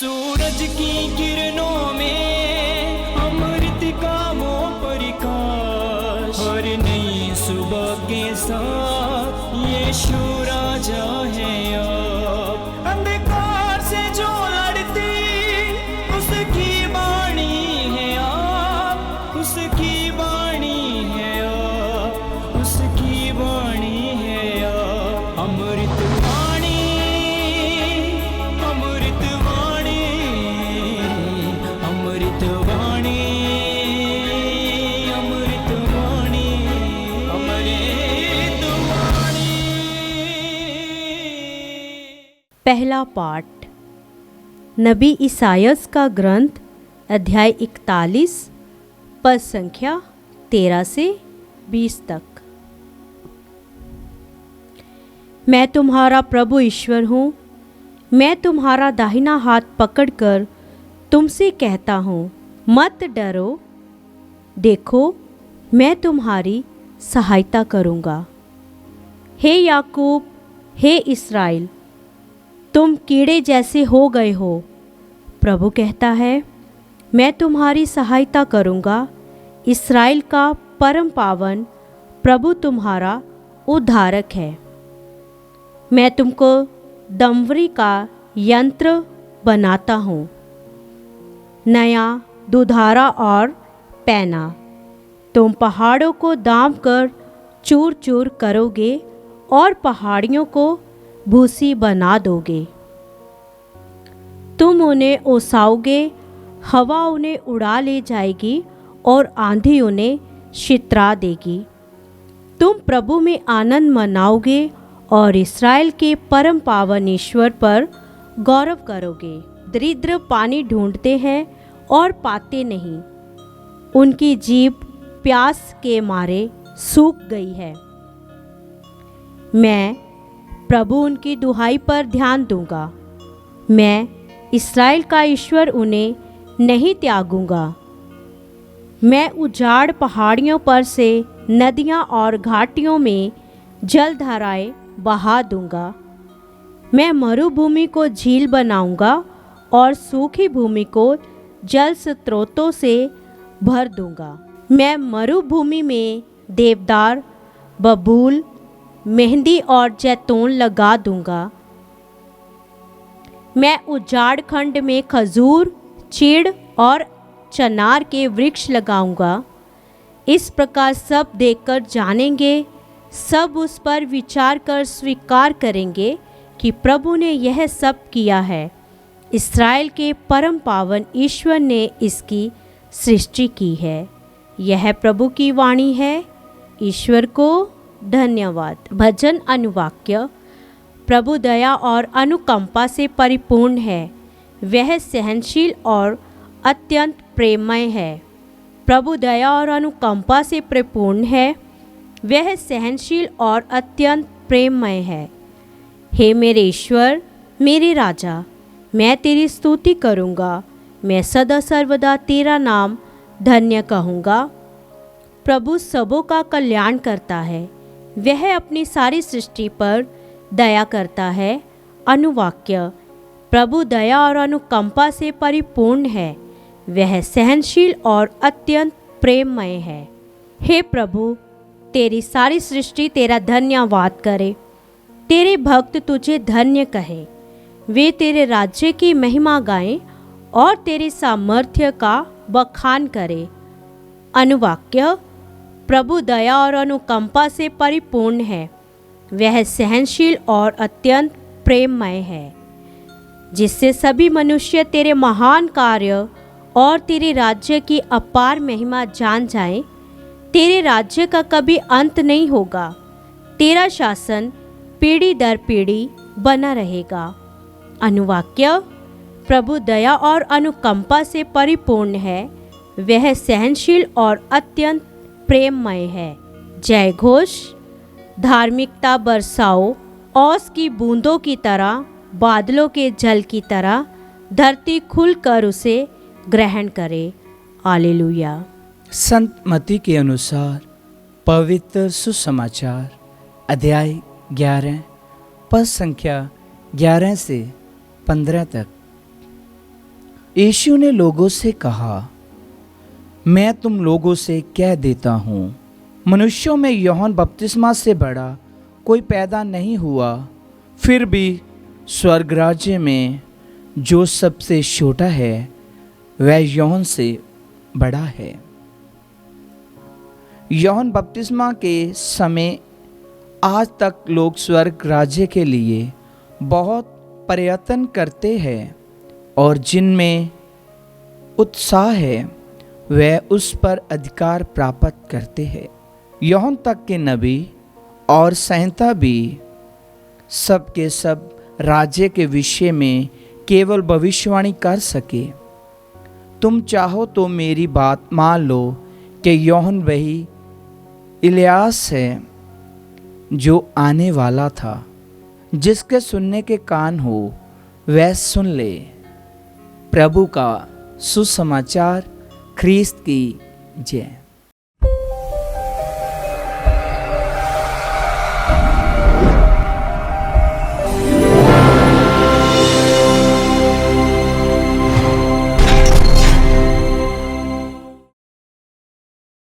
सूरज की किरणों में अमृत का वो प्रकाश, हर नई सुबह के साथ यीशु राजा है अब। अंधकार से जो लड़ती उसकी वाणी है आप, उसकी वाणी है आप, उसकी वाणी है आप। अमृत वाणी, अमृत वाणी, अमृत वाणी, अमृत वाणी, अमृत वाणी। पहला पाठ नबी ईसायास का ग्रंथ अध्याय 41 पद संख्या 13 से 20 तक। मैं तुम्हारा प्रभु ईश्वर हूँ, मैं तुम्हारा दाहिना हाथ पकड़कर तुमसे कहता हूँ, मत डरो, देखो मैं तुम्हारी सहायता करूँगा। हे याकूब, हे इस्राएल, तुम कीड़े जैसे हो गए हो। प्रभु कहता है, मैं तुम्हारी सहायता करूँगा। इस्राएल का परम पावन प्रभु तुम्हारा उद्धारक है। मैं तुमको दमवरी का यंत्र बनाता हूँ, नया दुधारा और पैना। तुम पहाड़ों को दाम कर चूर चूर करोगे और पहाड़ियों को भूसी बना दोगे। तुम उन्हें ओसाओगे, हवा उन्हें उड़ा ले जाएगी और आंधी उन्हें छितरा देगी। तुम प्रभु में आनंद मनाओगे और इस्राएल के परम पावन ईश्वर पर गौरव करोगे। दरिद्र पानी ढूंढते हैं और पाते नहीं, उनकी जीभ प्यास के मारे सूख गई है। मैं प्रभु उनकी दुहाई पर ध्यान दूंगा। मैं इस्राएल का ईश्वर उन्हें नहीं त्यागूंगा। मैं उजाड़ पहाड़ियों पर से नदियां और घाटियों में जलधाराएं बहा दूंगा। मैं मरुभूमि को झील बनाऊंगा और सूखी भूमि को जल स्रोतों से भर दूंगा। मैं मरुभूमि में देवदार, बबूल, मेहंदी और जैतून लगा दूंगा। मैं उजाड़ खंड में खजूर, चीड़ और चनार के वृक्ष लगाऊंगा। इस प्रकार सब देखकर जानेंगे, सब उस पर विचार कर स्वीकार करेंगे कि प्रभु ने यह सब किया है। इस्राएल के परम पावन ईश्वर ने इसकी सृष्टि की है। यह प्रभु की वाणी है। ईश्वर को धन्यवाद। भजन अनुवाक्य। प्रभु दया और अनुकंपा से परिपूर्ण है, वह सहनशील और अत्यंत प्रेममय है। प्रभु दया और अनुकंपा से परिपूर्ण है, वह सहनशील और अत्यंत प्रेममय है। हे मेरे ईश्वर, मेरे राजा, मैं तेरी स्तुति करूँगा। मैं सदा सर्वदा तेरा नाम धन्य कहूँगा। प्रभु सबों का कल्याण करता है, वह अपनी सारी सृष्टि पर दया करता है। अनुवाक्य। प्रभु दया और अनुकंपा से परिपूर्ण है, वह सहनशील और अत्यंत प्रेममय है। हे प्रभु, तेरी सारी सृष्टि तेरा धन्यवाद करे। तेरे भक्त तुझे धन्य कहे। वे तेरे राज्य की महिमा गाएं और तेरे सामर्थ्य का बखान करें। अनुवाक्य। प्रभु दया और अनुकंपा से परिपूर्ण है, वह सहनशील और अत्यंत प्रेममय है, जिससे सभी मनुष्य तेरे महान कार्य और तेरे राज्य की अपार महिमा जान जाएं। तेरे राज्य का कभी अंत नहीं होगा, तेरा शासन पीढ़ी दर पीढ़ी बना रहेगा। अनुवाक्य। प्रभु दया और अनुकंपा से परिपूर्ण है, वह सहनशील और अत्यंत प्रेममय है। जय घोष। धार्मिकता बरसाओ, ओस की बूंदों की तरह, बादलों के जल की तरह धरती खुलकर उसे ग्रहण करे। हालेलुया। संत मत्ती के अनुसार पवित्र सुसमाचार अध्याय 11 पद संख्या 11 से 15 तक। यीशु ने लोगों से कहा, मैं तुम लोगों से कह देता हूँ, मनुष्यों में यूहन्ना बपतिस्मा से बड़ा कोई पैदा नहीं हुआ। फिर भी स्वर्ग राज्य में जो सबसे छोटा है वह यूहन्ना से बड़ा है। यूहन्ना बपतिस्मा के समय आज तक लोग स्वर्ग राज्य के लिए बहुत प्रयत्न करते हैं और जिनमें उत्साह है वह उस पर अधिकार प्राप्त करते हैं। यूहन्ना तक के नबी और संहिता भी सब के सब राज्य के विषय में केवल भविष्यवाणी कर सके। तुम चाहो तो मेरी बात मान लो कि यूहन्ना वही इलियास है जो आने वाला था। जिसके सुनने के कान हो वह सुन ले। प्रभु का सुसमाचार। ख्रीस्त की जय।